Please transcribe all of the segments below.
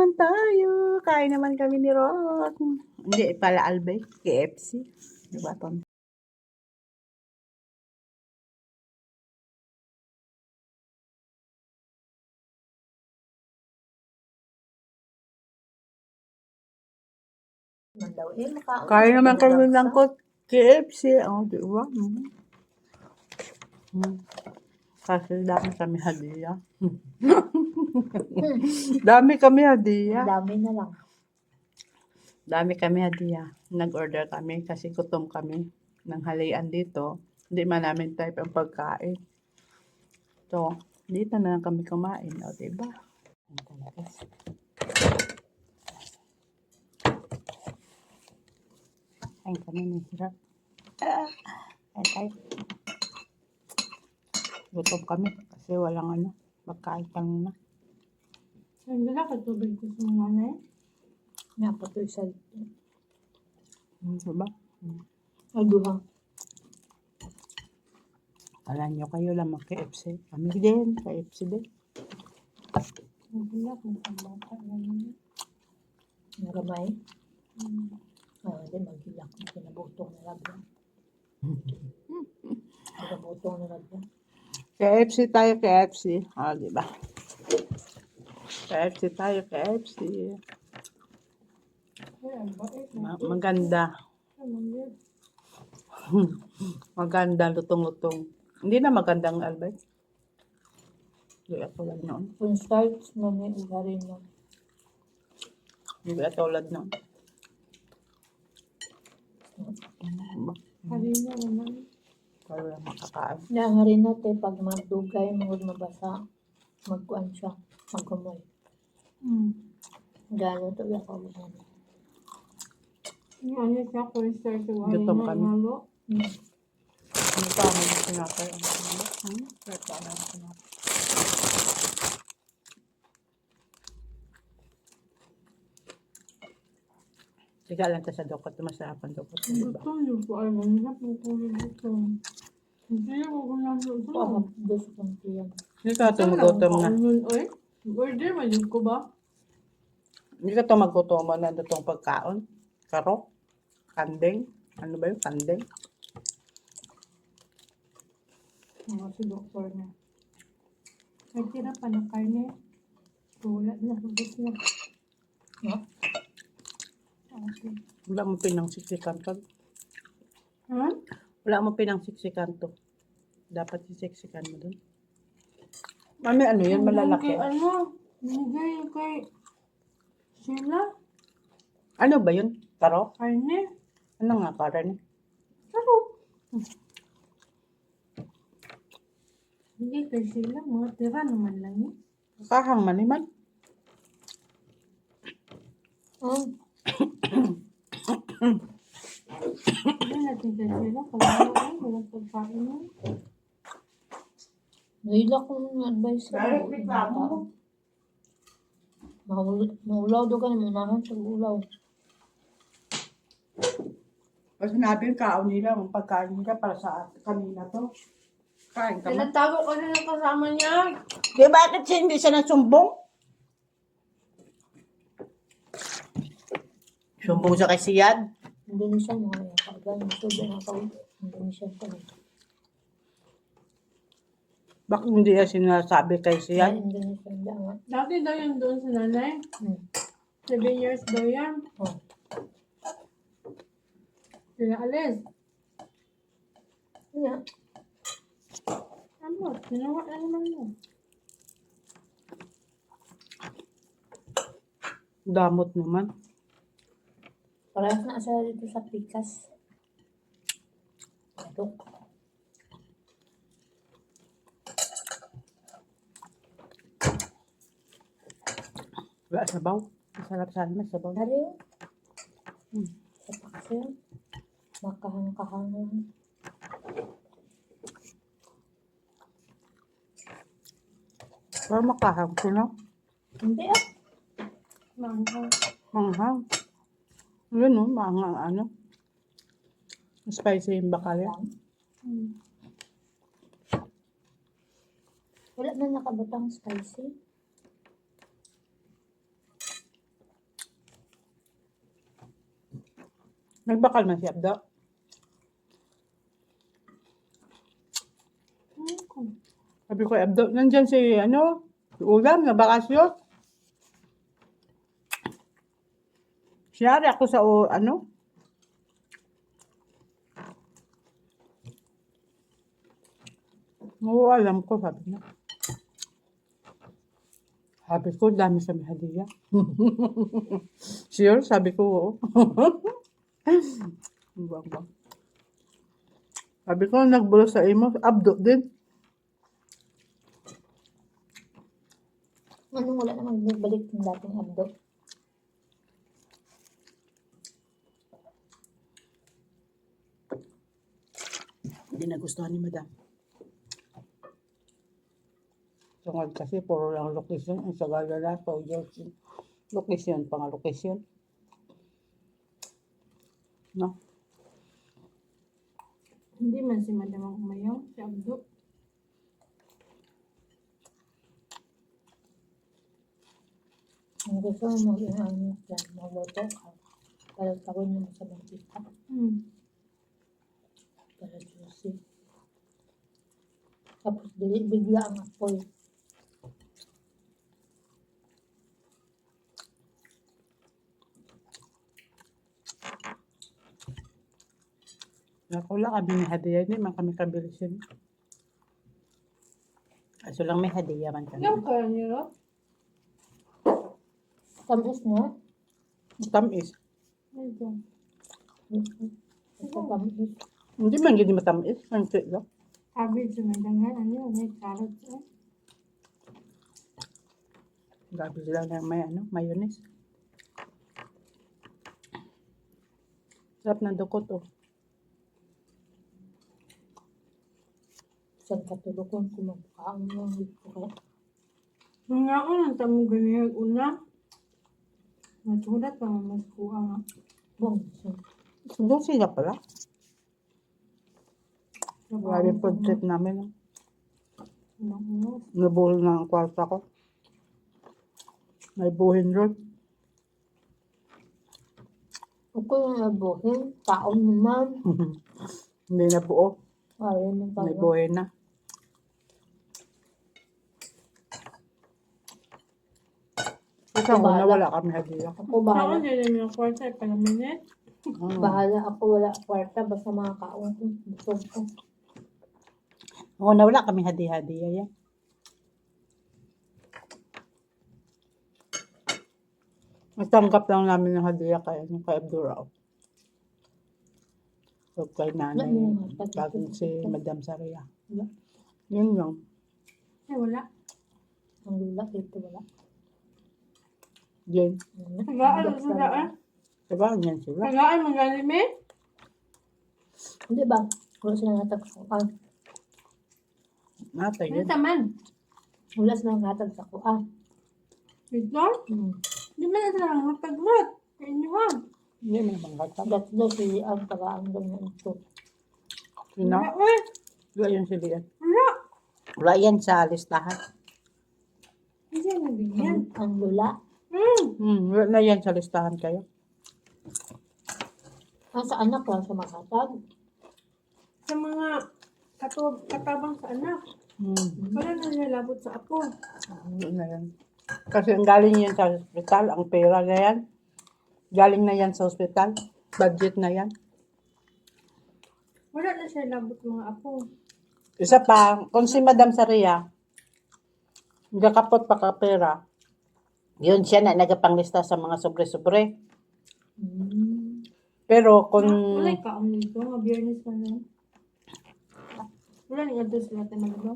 naman tayo. Kain naman kami ni Ron. Hindi pala Albay. KFC. Diba, Ton? Kain naman kami ng KFC. Oh, diba? Kasi dami kami hadiah. Dami kami hadiah. Dami na lang. Dami kami hadiah. Nag-order kami kasi gutom kami ng halian dito. Hindi man namin type ang pagkain. So, dito na lang kami kumain. O, diba? Ay, kami ng hirap. Ay. Gutom kami kasi walang ano. Magkain kami na. Hindi na katubig ko sa mga nanay. Napatoy sa Diba? aduhang. Alam nyo kayo lang mag-KFC. Kami din, KFC din. Hindi na kung sa bata na yun. Naramay. Di magilak. Pinabutong na labyan. Pinabutong na labyan. KFC tayo, KFC. O, diba? KFC tayo, KFC. Ay, ang bait na. Maganda. Ay, mangyay. Maganda, lutong-lutong. Hindi na magandang Albay. Hindi katulad noon. Kung starts mo may iba rin mo. Hindi katulad noon. Harina naman. Para lang makakain. Nga nga rin natin pag magdugay, mabasa, magkuhan siya, magkumoy. Gano'n ito yung kabuhan. Yung ano siya, kung start sa Gutom harina, kami. halo. Ano pa ang sinapay? Ano pa ang sinapay? Siga lang sa dokot. Masarapan dokot. Gusto niyo po ay manhap ng kulay dito. Hindi ako ganyan dito. Pahap, dos kong tiyan. Hindi ka ito magutom na. Order man yun ko ba? Hindi ka ito magutom na itong pagkaon. Karo. Kandeng. Ano ba yun? Kandeng. Mga si doktor na. Nagtira pa ng karne. Wala na. Hubos na. No? Okay. Wala mo pinangsiksikan to. Ha? Wala mo pinangsiksikan to. Dapat sisiksikan mo dun. Mami, ano yan? Malalaki. Ano? Binigay kay Sheila. Ano ba yun? Karo? Karne. Ano nga karan? Pero, hindi kay Sheila. Mga tira naman lang eh. Kahang maniman. Hindi natin kay Sheila. Kawawa ay. Walang pagkain mo. Nahila ko ng advice sa maulaw do ka na unahan sa ulaw. Kasi sinabi yung kaon nila, ang pagkain nila para sa kanina to. Kain ka man. Tinatago ka na ng kasama niya. Di bakit siya hindi siya nasumbong? Sumbong siya kay Siyad. Indonesia mga yan. Kagaya ng sudo na kawin. Indonesia pa rin. Bakit hindi niya sinasabi kay Siyad? Indonesia hindi nga. Dati daw yun doon sa nanay. 7 years daw yan. Oh. Sila alis. Yeah. Ano? Ginawa na naman mo. Damot naman. Parehas na siya dito sa Pikas. Ito. Wala sabaw. Masarap sana may sabaw. Dari yun. Sa Pikas yun. Makahang-kahang lang. Pero makahang sino? Hindi ah. Manghang. Manghang. Yun o, manghang ano. Spicy yung bakal. Wala na nakabutang spicy. Nagbakal man si Abdo. Sabi ko, Abdo, nandyan si, si Ulam na bakasyon. Siyari ako sa, Oo, alam ko, sabi niya. Sabi ko, dami sa may hadiah. Sure, sabi ko, oo. Bang, bang. Sabi ko, nagbulo sa imo, Abdo din. Anong wala namang balik ng dating abdo? Hindi nagustuhan ni Madam. Tungkol kasi, puro lang location. Ang sagala na, location, pang location. No? Hindi man si Madam ang umayaw, si Abdo. Ang gusto mo inaano yan, maluto ka. Para tawin mo sa mantika. Para juicy. Tapos bigla ang apoy. Wala kami may hadiah, hindi man kami kabilisin. Kaso lang may hadiah man kami. Yung kaya niyo, Tamis na. Tamis. ito. Ito tamis. Hindi man gini matamis. Ang sweet lang. Cabbage na dangan, ano, may carrots. Gabi sila ng may mayonnaise. Sarap ng dukot, oh. Saan katulukon ko magkaang yung ko kaya. Nga ako, nang tamo ganyan una. Matulat pa mas kuha nga. Bong. Doon sila pala. Grabe po trip namin. Ano, Nabuhol na ang kwarta ko. May buhin ron. Ako yung nabuhin. Taon naman. Hindi na buo. Ayun yung May tayo. buhin na. Kasi ako Bahala. nawala kami hadiah. Ako saan bahala. din yung kwarta, palaminit? Bahala ako wala kwarta. Basta makakaon ko. Busog ko. Oo, nawala kami hadiah yan. Natanggap lang namin ng hadiah kay Abdurao. So, kay nanay, bagong si Madam Saria. Yun lang. Ay, wala. Ang lula dito wala. Yan. Tagaan, tagaan. Diba? Yan sila. Tagaan, magalim eh. Hindi ba? Wala silang hatag sa kuan. Natay Ano yun. taman? Wala silang hatag sa kuan. Ito? Hindi man na lang matagmat. Sa inyo ha. Hindi mo naman katap. That's daw si ang tagaan daw na ito. Sino? Wala, eh. Wala yan si Lian. Wala. Wala yan sa listahan. Hindi na bigyan. Ang lula. Wala na yan sa listahan kayo. Sa anak lang sa makatag. Sa mga katabang sa anak. Wala na nilabot sa apo. Wala na yan. Kasi ang galing yan sa hospital, ang pera na yan. Galing na yan sa hospital. Budget na yan. Wala na siya labot mga apo. Isa pa, kung si Madam Saria, nagkakapot pa ka pera, yun siya na nagapanglista sa mga sobre-sobre. Pero kung... Wala yung kaam nito. Mga biyernes pa na. Wala nga doon sila tayo magawa.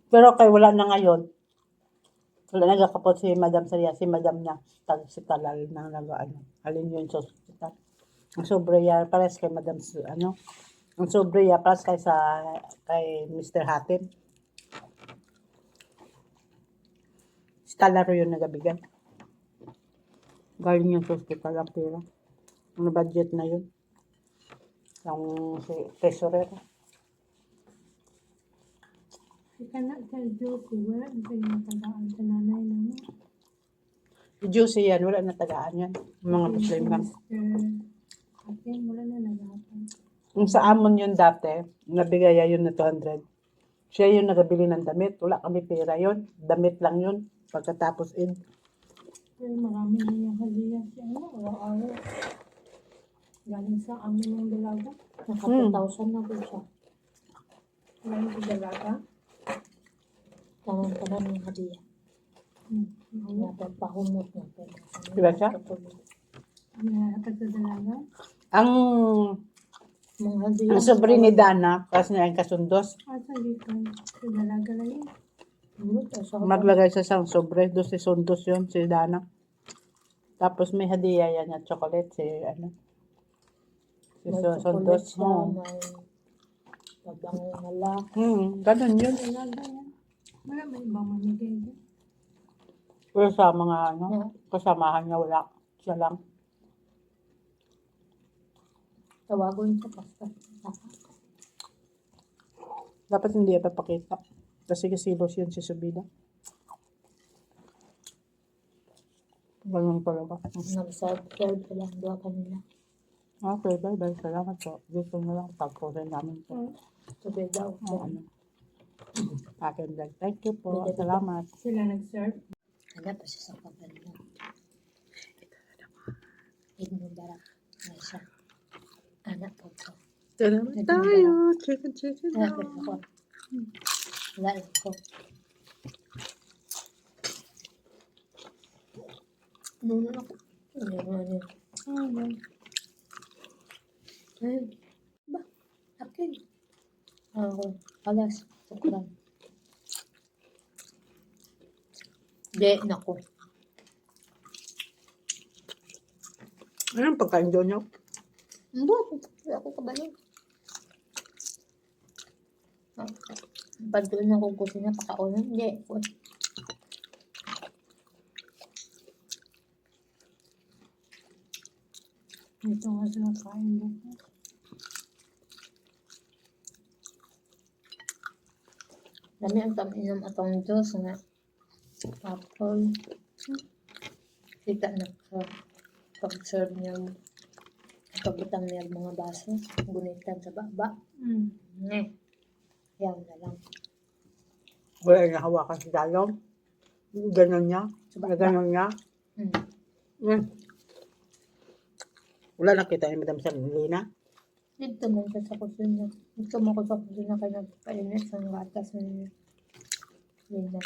Pero kay wala na ngayon. Wala nagkakapot si Madam Saria, si Madam na si Talal na halin yun sa hospital. Ang sobreya, pares kay Madam, ang sobreya, pares kay Mr. Hatim. Si Talaro yun nagabigay. Galing yun sa hospital ang pera. Ang budget na yun. Ang treasurer. Ika na sa Diyos. Wala na kayo matagaan sa nanay naman. Juicy yan. Wala na tagaan yan. Mga Muslim lang. Ate, wala na nagatan. Yung sa Amon yun dati, nabigaya yun na 200. Siya yung nagabili ng damit. Wala kami pera yun. Damit lang yun. Pagkatapos Pero marami na yung haliya siya. Araw-araw. Galing sa amin ng dalaga. Naka Hmm. 2,000 na po siya. Galing sa dalaga. Tanan-tanan ng hadiah. Ano? Napapahumot na po. Diba siya? Nahatag sa dalaga. ang Mga hadiah. sobre ni Dana, kasi niya ang kasundos, Asa dito? Sa dalaga lang yun. maglagay sa isang sobre. Doon si sundos yun, si Dana. Tapos may hadiah yan na chocolate, si ano. Si May sundos. chocolate siya, may pabangong hala. Ganun yun. Dalaga yan. Wala may ibang mamigay dyan. Pero sa mga ano, Yeah. kasamahan niya wala. Siya lang. Tawagon siya basta. Dapat hindi ipapakita. Kasi kasilos yun si Subida. Ganun pala ba? Nag-subscribe ko lang doon kanila. Okay, bye-bye. Salamat po. Dito na lang pag-comment namin po. Sabi daw. Ano. Akin lang. Thank you po. Bye-bye. Salamat. Sila nag-serve. Hanap pa siya sa paganda. Ibn Mubarak. Ano siya? Anak po ko. Salamat tayo. Chicken Hanap pa ako. Wala lang ko. Nuno ako. Ano? Ay. Ba? Akin. Ako. Alas. Tukuran. Di, naku. Anong pagkain doon nyo? Hindi ako kabalik. Pag doon ako kusina, pakaunan. Hindi. Ito nga sila kain bukas. Dami ang taminom atong Diyos nga. Apple. Kita na sa pag-serve niya. Pagbutang niya ang mga baso. Gunitan sa baba. Yan na lang. Wala na hawakan si Dalong. Ganon niya. Sa baba. Ganon niya. Hmm. Wala nakita ni Madam Sarlina. Dito man siya sa kusina. Dito mo ko sa kusina kaya nagpainit sa gatas niya. Yan na.